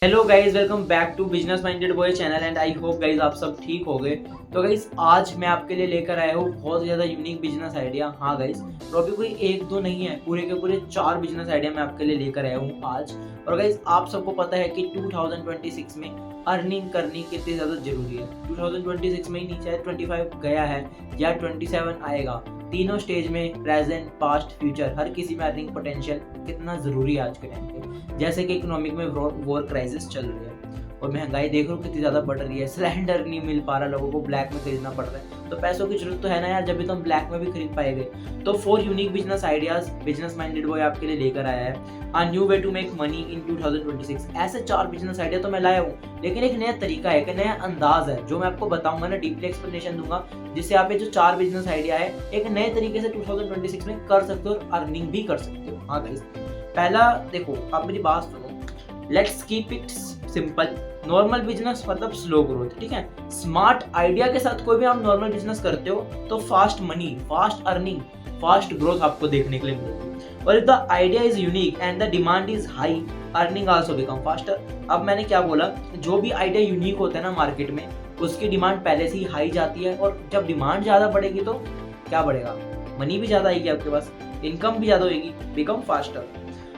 Hello guys, welcome back to business minded boy channel and I hope guys आप सब ठीक हो गए। तो गाइज आज मैं आपके लिए लेकर आया हूँ बहुत ज़्यादा यूनिक बिजनेस आइडिया। हाँ गाइज, तो अभी कोई एक दो नहीं है, पूरे के पूरे 4 बिजनेस आइडिया मैं आपके लिए लेकर आया हूँ आज। और गाइज आप सबको पता है कि 2026 में अर्निंग करनी कितनी ज़्यादा जरूरी है। 2026 में ही नहीं, चाहे 25 गया है या 27 आएगा, तीनों स्टेज में प्रेजेंट पास्ट फ्यूचर हर किसी में अर्निंग पोटेंशियल कितना ज़रूरी है आज के टाइम पे। जैसे कि इकोनॉमिक में वॉर क्राइसिस चल रही है और महंगाई देख रहे हो कितनी ज़्यादा बढ़ रही है, सिलेंडर नहीं मिल पा रहा, लोगों को ब्लैक में खरीदना पड़ रहा है। तो पैसों की जरूरत तो है ना यार, जब भी तो हम ब्लैक में भी खरीद पाएंगे। तो 4 unique business ideas business minded boy आपके लिए लेकर आया है। A new way to make money in 2026। ऐसे 4 बिजनेस आइडिया तो मैं लाया हूँ, लेकिन एक नया तरीका है, एक नया अंदाज है जो मैं आपको बताऊंगा ना, डीपली एक्सप्लेनेशन दूंगा, जिससे आप ये जो 4 बिजनेस आइडिया है एक नए तरीके से 2026 में कर सकते हो और अर्निंग भी कर सकते हो। हाँ गाइस, पहला देखो, आप मेरी बात सुनो। Let's keep it simple. Normal business मतलब स्लो ग्रोथ, ठीक है। स्मार्ट आइडिया के साथ कोई भी आप नॉर्मल बिजनेस करते हो तो fast money, fast earning, fast growth आपको देखने के लिए मिलेगी। और if the idea is unique and the demand is high, earning also become faster. अब मैंने क्या बोला, जो भी आइडिया यूनिक होता है ना मार्केट में, उसकी डिमांड पहले से ही हाई जाती है, और जब डिमांड ज्यादा बढ़ेगी तो क्या बढ़ेगा, मनी भी ज्यादा आएगी आपके पास, इनकम भी ज्यादा होगी, बिकम फास्टर।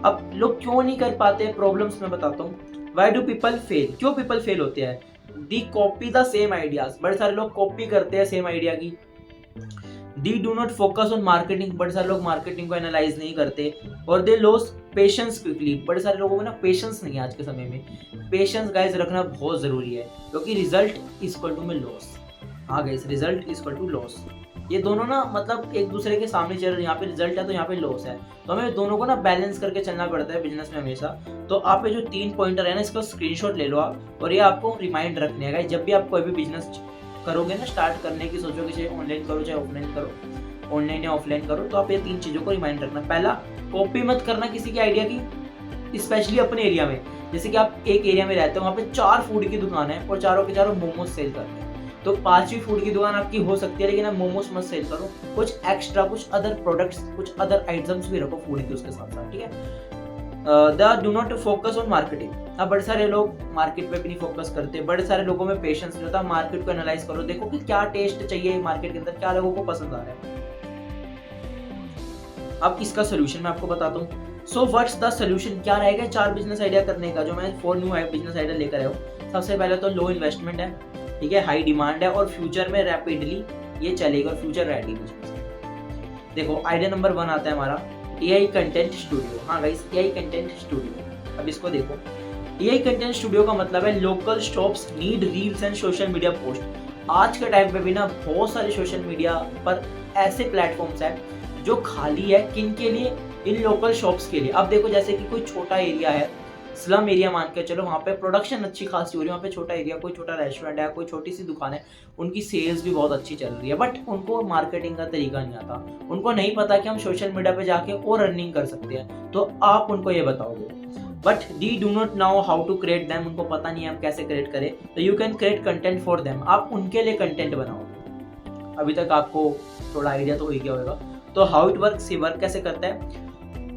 अब लोग क्यों नहीं कर पाते, प्रॉब्लम्स मैं बताता हूँ। Why do people fail? क्यों people fail होते हैं? They copy the same ideas। बड़े सारे लोग कॉपी करते हैं सेम आइडिया की। They do not focus on marketing। बड़े सारे लोग मार्केटिंग को एनालाइज नहीं करते। और they lose patience quickly। बड़े सारे लोगों में ना पेशेंस नहीं है आज के समय में। पेशेंस गाइस रखना बहुत जरूरी है, क्योंकि रिजल्ट इक्वल टू में लॉस। हाँ guys, result equal to loss, ये दोनों ना मतलब एक दूसरे के सामने चल रहे। यहाँ पे रिजल्ट है तो यहाँ पे लॉस है, तो हमें दोनों को ना बैलेंस करके चलना पड़ता है बिजनेस में हमेशा। तो आप ये जो 3 पॉइंटर है ना, इसका स्क्रीनशॉट ले लो आप, और ये आपको रिमाइंड रखने है। जब भी आप कोई भी बिजनेस करोगे ना, स्टार्ट करने की सोचोगे, चाहे ऑनलाइन करो चाहे ऑफलाइन करो, ऑनलाइन या ऑफलाइन करो, तो आप ये 3 चीजों को रिमाइंड रखना। पहला, कॉपी मत करना किसी की आइडिया की, स्पेशली अपने एरिया में। जैसे कि आप एक एरिया में रहते हो, वहाँ पे 4 फूड की दुकान है और चारों के चारों मोमोज सेल करते हैं, तो 5वीं फूड की दुकान आपकी हो सकती है, लेकिन आप मोमोज मत सेल करो, कुछ एक्स्ट्रा, कुछ अदर प्रोडक्ट्स, कुछ अदर आइटम्स भी रखो फूड के उसके साथ साथ, ठीक है। Do not focus on marketing. अब बड़े सारे लोग मार्केट पे भी नहीं फोकस करते, बड़े सारे लोगों में पेशेंस नहीं होता। मार्केट को एनालाइज करो, देखो कि क्या टेस्ट चाहिए मार्केट के अंदर, क्या लोगों को पसंद आ रहा है। अब इसका सोल्यूशन मैं आपको बताता हूँ। सो व्हाट्स द सोल्यूशन, क्या रहेगा 4 बिजनेस आइडिया करने का, जो मैं 4 न्यू बिजनेस आइडिया लेकर आया हूँ। सबसे पहले तो लो इन्वेस्टमेंट है, ठीक है, हाई डिमांड है, और फ्यूचर में रैपिडली ये चलेगा, फ्यूचर रेडी बिजनेस। देखो आइडिया नंबर 1 आता है हमारा, एआई कंटेंट स्टूडियो। हाँ गाइस, एआई कंटेंट स्टूडियो। अब इसको देखो, एआई कंटेंट स्टूडियो का मतलब है local shops need reels and social media post. आज के टाइम पे भी ना बहुत सारे सोशल मीडिया पर ऐसे प्लेटफॉर्म्स हैं जो खाली है, किन के लिए, इन लोकल शॉप्स के लिए। अब देखो, जैसे कि कोई छोटा एरिया है, स्लम एरिया मान के चलो, वहाँ पे प्रोडक्शन अच्छी खासी हो रही है, वहाँ पे छोटा एरिया, कोई छोटा रेस्टोरेंट है, कोई छोटी सी दुकान है, उनकी सेल्स भी बहुत अच्छी चल रही है, बट उनको मार्केटिंग का तरीका नहीं आता, उनको नहीं पता कि हम सोशल मीडिया पे जाके और अर्निंग कर सकते हैं। तो आप उनको ये बताओगे, but they do not know how to create them. उनको पता नहीं है हम कैसे क्रिएट करें, तो you can create content for them. आप उनके लिए कंटेंट बनाओ। अभी तक आपको थोड़ा आइडिया तो हो गया होगा। तो हाउ इट वर्क, ये वर्क कैसे करता है,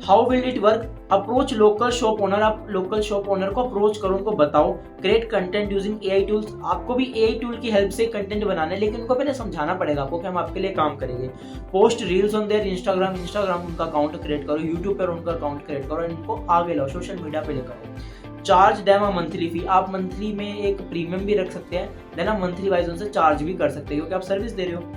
how will it work, approach local shop owner. आप लोकल शॉप ओनर को अप्रोच करो, उनको बताओ, create content using AI tools. आपको भी एआई टूल की हेल्प से कंटेंट बनाना है, लेकिन उनको पहले समझाना पड़ेगा आपको कि हम आपके लिए काम करेंगे। Post reels on their Instagram उनका अकाउंट क्रिएट करो, यूट्यूब पर उनका अकाउंट क्रिएट करो, इनको आगे लाओ, सोशल मीडिया पे लेकर आओ। Charge them a monthly fee. आप मंथली में एक प्रीमियम भी रख सकते हैं, देन आप मंथली वाइज उनसे चार्ज भी कर सकते हो, क्योंकि आप सर्विस दे रहे हो।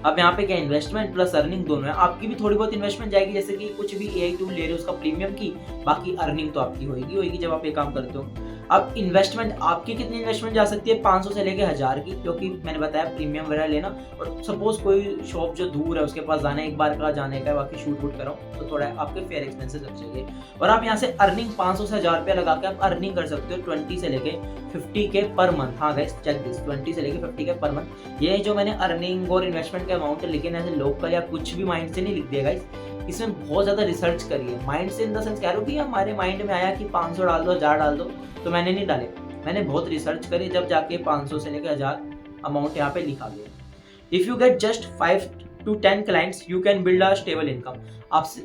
अब यहाँ पे क्या, इन्वेस्टमेंट प्लस अर्निंग दोनों है। आपकी भी थोड़ी बहुत इन्वेस्टमेंट जाएगी, जैसे कि कुछ भी एआई टूल ले रहे हो उसका प्रीमियम की, बाकी अर्निंग तो आपकी होगी जब आप ये काम करते हो। अब इन्वेस्टमेंट आपकी कितनी इन्वेस्टमेंट जा सकती है, 500 से लेके 1000 की, क्योंकि मैंने बताया प्रीमियम वगैरह लेना। और सपोज कोई शॉप जो दूर है, उसके पास जाना है, एक बार का जाने का, बाकी शूट वूट कराओ, तो थोड़ा आपके फेयर एक्सपेंसेस लग जाएंगे। और आप यहाँ से अर्निंग 500 से 1000 रुपया लगा के आप अर्निंग कर सकते हो 20 से लेके 50K पर मंथ। हाँ गाइस, चेक दिस, 20 से लेके 50K पर मंथ। ये जो मैंने अर्निंग और इन्वेस्टमेंट के अमाउंट लिखे ना, ऐसे लोकल या कुछ भी माइंड से नहीं लिख दिया गाइस, इसमें बहुत ज्यादा रिसर्च करिए। माइंड से इन द सेंस कह रहा हूँ कि हमारे माइंड में आया कि 500 डाल दो, 1000 डाल दो, तो मैंने नहीं डाले, मैंने बहुत रिसर्च करी, जब जाके 500 से लेकर 1000 अमाउंट यहाँ पे लिखा गया। If you get just 5 to 10 clients, you can build a stable income.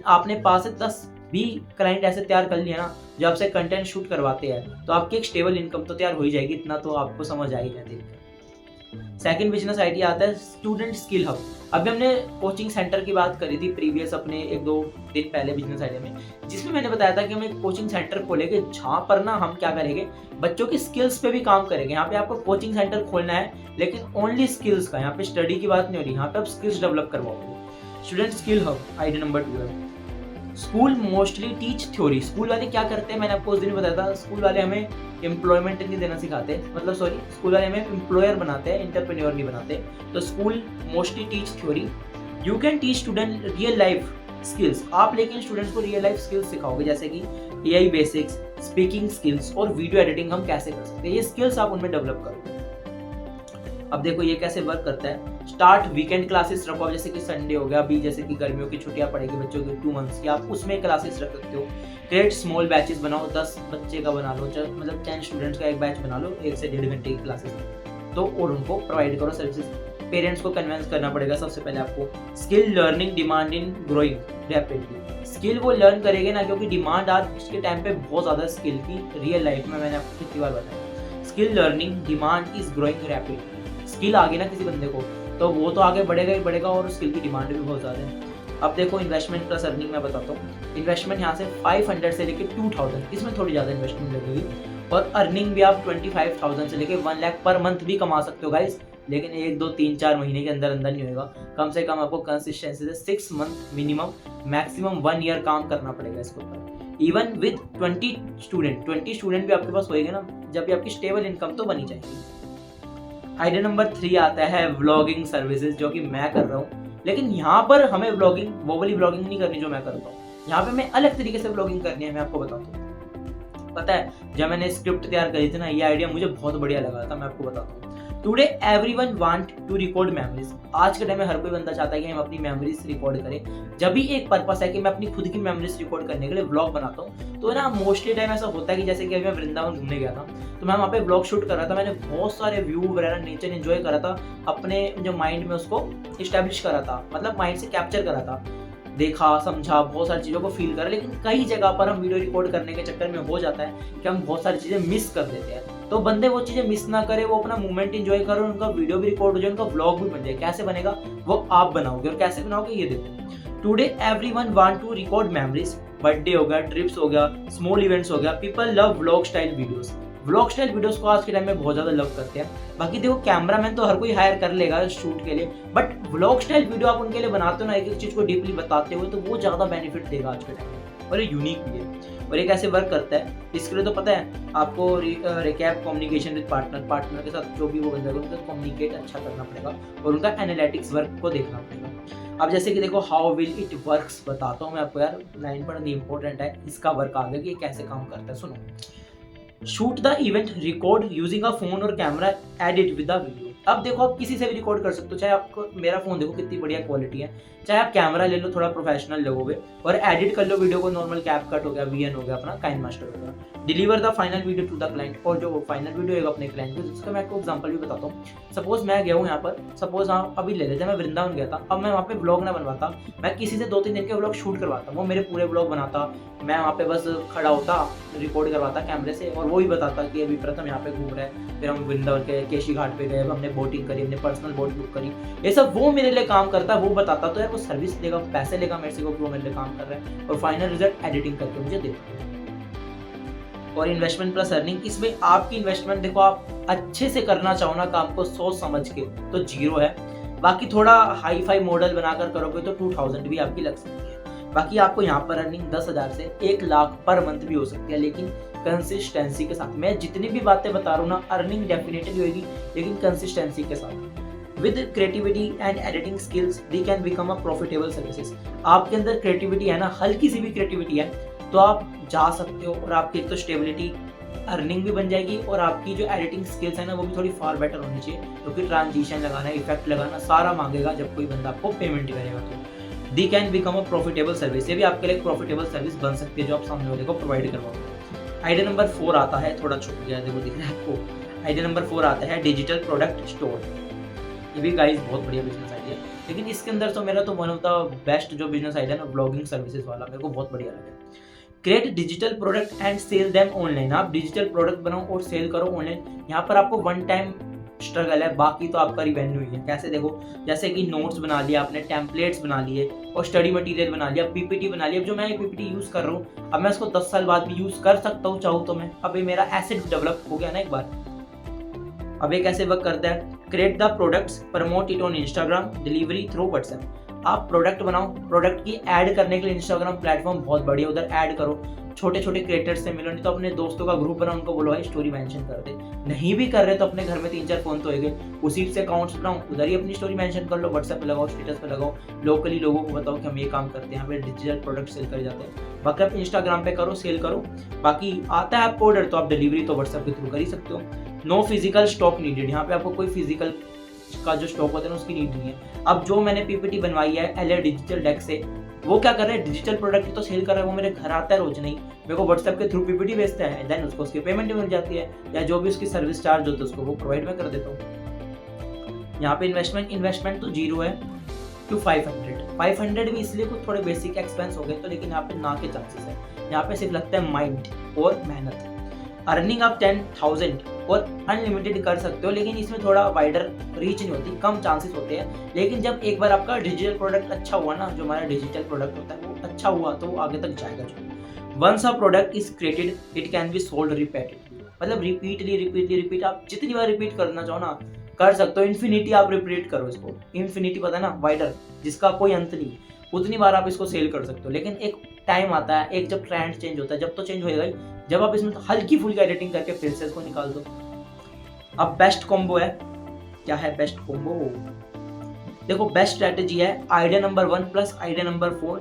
आपने 5 से 10 भी क्लाइंट ऐसे तैयार कर लिया ना जो आपसे कंटेंट शूट करवाते हैं, तो आपकी एक स्टेबल इनकम तो तैयार हो ही जाएगी, इतना तो आपको समझ आ ही रहा है। सेकंड बिजनेस आइडिया आता है स्टूडेंट स्किल हब। अभी हमने कोचिंग सेंटर की बात करी थी प्रीवियस अपने 1-2 दिन पहले बिजनेस आइडिया में, जिसमें मैंने बताया था कि हम एक कोचिंग सेंटर खोलेंगे जहाँ पर ना हम क्या करेंगे, बच्चों की स्किल्स पे भी काम करेंगे। यहाँ पे आपको कोचिंग सेंटर खोलना है लेकिन ओनली स्किल्स का, यहाँ पे स्टडी की बात नहीं हो रही, यहाँ पे आप स्किल्स डेवलप करवाओगे। Student skill hub idea number 2 है। School mostly teach theory. School वाले क्या करते हैं, मैंने आपको उस दिन बताया था, स्कूल वाले हमें एम्प्लॉयमेंट नहीं देना सिखाते, मतलब सॉरी, स्कूल वाले हमें एम्प्लॉयर बनाते हैं, एंटरप्रेन्योर नहीं बनाते। तो school mostly teach theory, you can teach student real life skills. आप लेकिन स्टूडेंट्स को रियल लाइफ स्किल्स सिखाओगे, जैसे कि एआई बेसिक्स, स्पीकिंग स्किल्स और वीडियो एडिटिंग हम कैसे कर सकते हैं, ये स्किल्स आप उनमें डेवलप करोगे। अब देखो ये कैसे वर्क करता है। स्टार्ट वीकेंड क्लासेस रखो, जैसे कि संडे हो गया, अभी जैसे कि गर्मियों की छुट्टियां पड़ेगी बच्चों की 2 मंथ्स की, आप उसमें क्लासेस रख सकते हो। क्रिएट स्मॉल बैचेस बनाओ, 10 बच्चे का बना लो, मतलब 10 स्टूडेंट्स का एक बैच बना लो, 1 से 1.5 घंटे की क्लासेस तो, और उनको प्रोवाइड करो सर्विसेज। पेरेंट्स को कन्विंस करना पड़ेगा सबसे पहले आपको। Skill learning demand in growing rapidly. Skill वो लर्न करेंगे ना, क्योंकि डिमांड आज के टाइम पे बहुत ज़्यादा स्किल की रियल लाइफ में, मैंने आपको कितनी बार बताया। Skill learning demand is growing rapidly. Skill आ गई ना किसी बंदे को तो वो तो आगे बढ़ेगा ही बढ़ेगा, और स्किल की डिमांड भी बहुत ज़्यादा है। अब देखो इन्वेस्टमेंट प्लस अर्निंग मैं बताता हूँ। इन्वेस्टमेंट यहाँ से 500 से लेके 2000, इसमें थोड़ी ज़्यादा इन्वेस्टमेंट लगेगी, और अर्निंग भी आप 25,000 से लेके 1 लाख पर मंथ भी कमा सकते हो गाइस, लेकिन 1, 2, 3, 4 महीने के अंदर अंदर नहीं होगा। कम से कम आपको कंसिस्टेंसी से 6 मंथ मिनिमम, मैक्सिमम 1 ईयर काम करना पड़ेगा इसके ऊपर। इवन विद 20 स्टूडेंट भी आपके पास होएंगे ना, जब भी आपकी स्टेबल इनकम तो बनी जाएगी। आइडिया नंबर 3 आता है व्लॉगिंग सर्विसेज, जो कि मैं कर रहा हूँ, लेकिन यहाँ पर हमें व्लॉगिंग, वो वाली व्लॉगिंग नहीं करनी जो मैं करता हूँ, यहाँ पे मैं अलग तरीके से व्लॉगिंग करनी है, मैं आपको बताता हूँ। पता है जब मैंने स्क्रिप्ट तैयार करी थी ना, ये आइडिया मुझे बहुत बढ़िया लगा था, मैं आपको बताता हूँ। Today everyone want to record memories. आज के टाइम में हर कोई बंदा चाहता है कि हम अपनी मेमोरीज रिकॉर्ड करें। जब भी एक पर्पस है कि मैं अपनी खुद की मेमोरीज रिकॉर्ड करने के लिए व्लॉग बनाता हूँ, तो ना मोस्टली टाइम ऐसा होता है कि जैसे कि अभी मैं वृंदावन घूमने गया था, तो मैं वहाँ पे व्लॉग शूट कर रहा था, मैंने बहुत सारे व्यू वगैरह नेचर एंजॉय करा था, अपने जो माइंड में उसको इस्टेब्लिश करा था, मतलब माइंड से कैप्चर करा था, देखा समझा, बहुत सारी चीज़ों को फील करा। लेकिन कई जगह पर हम वीडियो रिकॉर्ड करने के चक्कर में हो जाता है कि हम बहुत सारी चीज़ें मिस कर देते हैं। तो बंदे वो चीज़ें मिस ना करे, वो अपना मूवमेंट एंजॉय करे, उनका वीडियो भी रिकॉर्ड हो जाए, उनका व्लॉग भी बन जाए। कैसे बनेगा वो आप बनाओगे, और कैसे बनाओगे ये देखो। Today everyone want to record memories. Birthday हो गया, ट्रिप्स हो गया, स्मॉल इवेंट्स हो गया, people love vlog style videos. Vlog style videos को आज के टाइम में बहुत ज़्यादा लव करते हैं। बाकी देखो कैमरामैन तो हर कोई हायर कर लेगा शूट के लिए, बट व्लॉग स्टाइल वीडियो आप उनके लिए बनाते हो ना, एक एक चीज़ को डीपली बताते हुए, तो वो ज़्यादा बेनिफिट देगा आज के टाइम में, और ये यूनिक भी है। और ये कैसे वर्क करता है इसके लिए तो पता है आपको, रिकैप कम्युनिकेशन विद पार्टनर के साथ जो भी वो बंदा है उनका कम्युनिकेट अच्छा करना पड़ेगा, और उनका एनालिटिक्स वर्क को देखना पड़ेगा। अब जैसे कि देखो हाउ विल इट वर्क्स बताता हूँ मैं आपको यार, लाइन बड़ी इंपॉर्टेंट है, इसका वर्क आगे कि ये कैसे काम करता है सुनो। Shoot the event, record using a phone और camera, edit with the video. अब देखो आप किसी से भी रिकॉर्ड कर सकते हो, चाहे आपको मेरा फोन देखो कितनी बढ़िया क्वालिटी है, चाहे आप कैमरा ले लो थोड़ा प्रोफेशनल लगोगे, और एडिट कर लो वीडियो को, नॉर्मल कैपकट हो गया, वीएन हो गया, अपना काइनमास्टर हो गया। Deliver the final video to the client, और जो फाइनल वीडियो है अपने क्लाइंट को, जिसका मैं आपको एग्जांपल भी बताता हूँ। सपोज मैं गया हूँ यहाँ पर, सपोज हाँ अभी ले लेते हैं, मैं वृंदावन गया था, अब मैं वहाँ पे ब्लॉग ना बनवाता, मैं किसी से 2-3 दिन के ब्लॉग शूट करवाता, वो मेरे पूरे ब्लॉग बनाता, मैं वहाँ पे बस खड़ा होता, रिकॉर्ड करवाता कैमरे से, और वो ही बताता कि अभी प्रथम यहाँ पे घूम रहा है, फिर हम वृंदावन के केशी घाट पे गए, हमने बोटिंग करी, हमने पर्सनल बोट बुक करी, ये सब वो मेरे लिए काम करता, वो बताता, तो यार वो सर्विस लेगा, पैसे लेगा मेरे से, वो मेरे लिए काम कर रहा है, और फाइनल रिजल्ट एडिटिंग करके मुझे देता है। और इन्वेस्टमेंट प्लस अर्निंग, इसमें आपकी इन्वेस्टमेंट देखो, आप अच्छे से करना चाहो ना काम को सोच समझ के, तो 0 है। बाकी थोड़ा हाई फाई मॉडल बनाकर करोगे तो 2000 भी आपकी लग सकती है। बाकी आपको यहाँ पर अर्निंग 10,000 से 1 लाख पर मंथ भी हो सकती है, लेकिन कंसिस्टेंसी के साथ। मैं जितनी भी बातें बता रहा हूँ ना, अर्निंग डेफिनेटली होगी, लेकिन कंसिस्टेंसी के साथ। With creativity and editing skills the can become a profitable services. आपके अंदर क्रिएटिविटी है ना, हल्की सी भी क्रिएटिविटी है, तो आप जा सकते हो, और आपकी तो स्टेबिलिटी, अर्निंग भी बन जाएगी, और आपकी जो एडिटिंग स्किल्स है ना, वो भी थोड़ी फार बेटर होनी चाहिए, क्योंकि ट्रांजिशन लगाना, इफेक्ट लगाना सारा मांगेगा जब कोई बंदा आपको पेमेंट करेगा। तो they can become a profitable service, ये भी आपके लिए एक प्रॉफिटेबल सर्विस बन सकती है जो आप सामने वाले को प्रोवाइड करवाओगे। आइडिया नंबर 4 आता है, थोड़ा छुप गया देखो, दिख रहा है आपको। आइडिया नंबर 4 आता है डिजिटल प्रोडक्ट स्टोर। ये भी गाइस बहुत बढ़िया बिजनेस आइडिया है। लेकिन इसके अंदर तो मेरा तो वन ऑफ द बेस्ट जो बिजनेस आइडिया ना ब्लॉगिंग सर्विसेज वाला, मेरे को बहुत बढ़िया लगा। Create digital product and sell them online. आप डिजिटल प्रोडक्ट बनाओ और सेल करो ऑनलाइन। यहाँ पर आपको वन टाइम स्ट्रगल है, बाकी तो आपका रिवेन्यू ही है। कैसे देखो, जैसे कि नोट्स बना लिया आपने, टेम्पलेट्स बना लिए और स्टडी मटेरियल बना लिया, पीपीटी बना लिया। जो मैं ये पीपीटी यूज कर रहा हूँ, अब मैं इसको 10 साल बाद भी यूज कर सकता हूँ चाहूँ तो मैं। अब ये मेरा एसेट डेवलप हो गया ना एक बार। अब ये कैसे वर्क करता है, create the products, promote it on Instagram, delivery through WhatsApp. आप प्रोडक्ट बनाओ, प्रोडक्ट की ऐड करने के लिए इंस्टाग्राम प्लेटफॉर्म बहुत बढ़िया, उधर ऐड करो, छोटे छोटे क्रिएटर्स से मिलो, नहीं तो अपने दोस्तों का ग्रुप बना, उनको बोलो भाई स्टोरी मेंशन कर दे। नहीं भी कर रहे तो अपने घर में 3-4 फोन तो होंगे, उसी से अकाउंट्स बनाओ, उधर ही अपनी स्टोरी मेंशन कर लो, व्हाट्सएप पे लगाओ, स्टेटस पे लगाओ, लोकली लोगों को बताओ कि हम ये काम करते हैं, यहाँ पे डिजिटल प्रोडक्ट सेल कर जाते हैं। बाकी आप इंस्टाग्राम पे करो, सेल करो। बाकी आता है आपको ऑर्डर तो आप डिलीवरी तो व्हाट्सएप के थ्रू कर ही सकते हो। नो फिजिकल स्टॉक नीडेड, यहाँ पे आपको कोई फिजिकल का जो स्टॉक होता है उसकी नीड नहीं है। अब जो मैंने पीपीटी बनवाई है एलए डिजिटल डेक से, वो क्या कर रहे हैं, डिजिटल प्रोडक्ट तो सेल कर रहा है, वो मेरे घर आता है रोज, नहीं मेरे को व्हाट्सएप के थ्रू पीपीटी भेजता है, देन उसको उसकी पेमेंट मिल जाती है, या जो भी उसकी सर्विस चार्ज होता है उसको वो प्रोवाइड मैं कर देता हूँ। यहाँ पे इन्वेस्टमेंट तो 0 है टू 500 भी इसलिए कुछ थोड़े बेसिक एक्सपेंस हो गए तो, लेकिन यहाँ पे ना के चांसेस है। यहाँ पे सिर्फ लगता है माइंड और मेहनत। अर्निंग आप 10,000 और अनलिमिटेड कर सकते हो, लेकिन इसमें थोड़ा वाइडर रीच नहीं होती, कम चांसेस होते हैं। लेकिन जब एक बार आपका डिजिटल प्रोडक्ट अच्छा हुआ ना, जो हमारा डिजिटल प्रोडक्ट होता है वो अच्छा हुआ तो वो आगे तक जाएगा। जो once a product is created it can be sold repeatedly, मतलब रिपीट आप जितनी बार रिपीट करना चाहो ना कर सकते हो। इन्फिनिटी आप रिपीट करो इसको, इन्फिनिटी पता है ना, वाइडर जिसका कोई अंत नहीं, उतनी बार आप इसको सेल कर सकते हो। लेकिन एक टाइम आता है, एक जब ट्रेंड चेंज होता है, जब तो चेंज होएगा ही, जब आप इसमें हल्की फुल्की एडिटिंग करके फिर से इसको निकाल दो। अब बेस्ट कॉम्बो है, क्या है बेस्ट कॉम्बो, देखो बेस्ट स्ट्रेटेजी है idea number 1 plus idea number 4,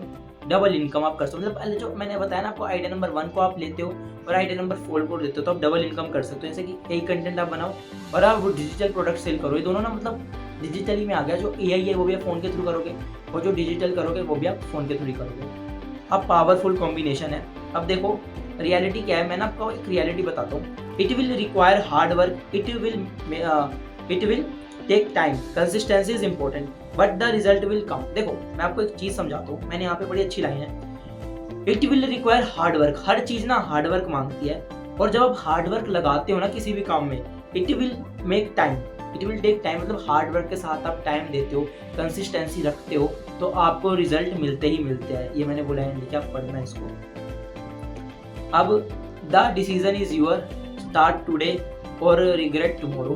double income आप कर सकते हो। मतलब पहले जो मैंने बताया ना आपको, आइडिया नंबर 1 को आप लेते हो और आइडिया नंबर 4 को लेते हो तो आप डबल इनकम कर सकते हो। जैसे कि एक कंटेंट आप बनाओ और आप वो डिजिटल प्रोडक्ट सेल करो, ये दोनों ना मतलब डिजिटली में आ गया। जो एआई है वो भी आप फोन के थ्रू करोगे और जो डिजिटल करोगे वो भी आप फोन के थ्रू ही करोगे। अब पावरफुल कॉम्बिनेशन है। अब देखो रियलिटी क्या है, मैं ना आपको एक रियलिटी बताता हूँ। It will require hard work, it will take time, consistency is important but the result will come. देखो मैं आपको एक चीज समझाता हूँ, मैंने यहाँ पे बड़ी अच्छी लाइन है, it will require hard work. हर चीज ना हार्ड वर्क मांगती है, और जब आप हार्ड वर्क लगाते हो ना किसी भी काम में, it will make time, it will take time. मतलब हार्ड वर्क के साथ आप टाइम देते हो, कंसिस्टेंसी रखते हो तो आपको रिजल्ट मिलते ही मिलते हैं। ये मैंने बोला है, लिखा पढ़ना इसको। अब the decision is your, start today और रिग्रेट टुमारो।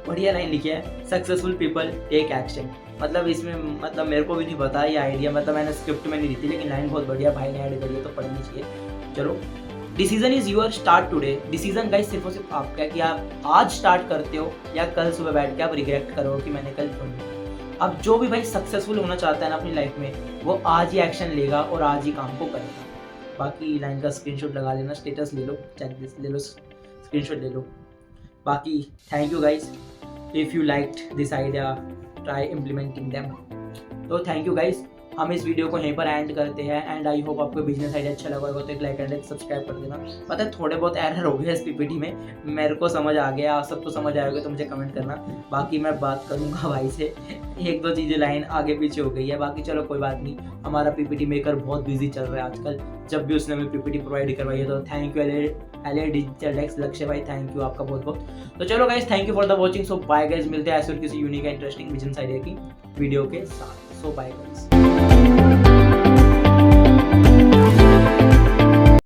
बढ़िया लाइन लिखी है, सक्सेसफुल पीपल टेक एक्शन। मतलब इसमें मतलब मेरे को भी नहीं पता ये आइडिया, मतलब मैंने स्क्रिप्ट में नहीं दी थी, लेकिन लाइन बहुत बढ़िया भाई ने ऐड करी है तो पढ़नी चाहिए। चलो, decision is your, start today. Decision guys सिर्फ और सिर्फ आपका है कि आप आज स्टार्ट करते हो या कल सुबह बैठ के आप रिग्रेट करो कि मैंने कल क्यों नहीं। अब जो भी भाई सक्सेसफुल होना चाहता है ना अपनी लाइफ में, वो आज ही एक्शन लेगा और आज ही काम को करेगा। बाकी लाइन का स्क्रीनशॉट लगा लेना, स्टेटस ले लो, चेकलिस्ट ले लो, स्क्रीनशॉट ले लो। बाकी thank you guys, if you liked this idea try implementing them. तो थैंक यू गाइस, हम इस वीडियो को यहीं पर एंड करते हैं एंड आई होप आपको बिजनेस आइडिया अच्छा लगा होगा तो एक लाइक एंड सब्सक्राइब कर देना। पता है थोड़े बहुत एरर हो गए इस पीपीटी में, मेरे को समझ आ गया, सबको समझ आएगा तो मुझे कमेंट करना। बाकी मैं बात करूंगा भाई से, 1-2 चीज़ें लाइन आगे पीछे हो गई है, बाकी चलो कोई बात नहीं। हमारा पीपीटी मेकर बहुत बिजी चल रहा है आजकल, जब भी उसने हमें पीपीटी प्रोवाइड करवाई है तो thank you LA digital dex Lakshya भाई, थैंक यू आपका बहुत बहुत। तो चलो guys, thank you for the watching. So bye guys, मिलते हैं ऐसे किसी unique and interesting business idea की वीडियो के साथ। So bye guys.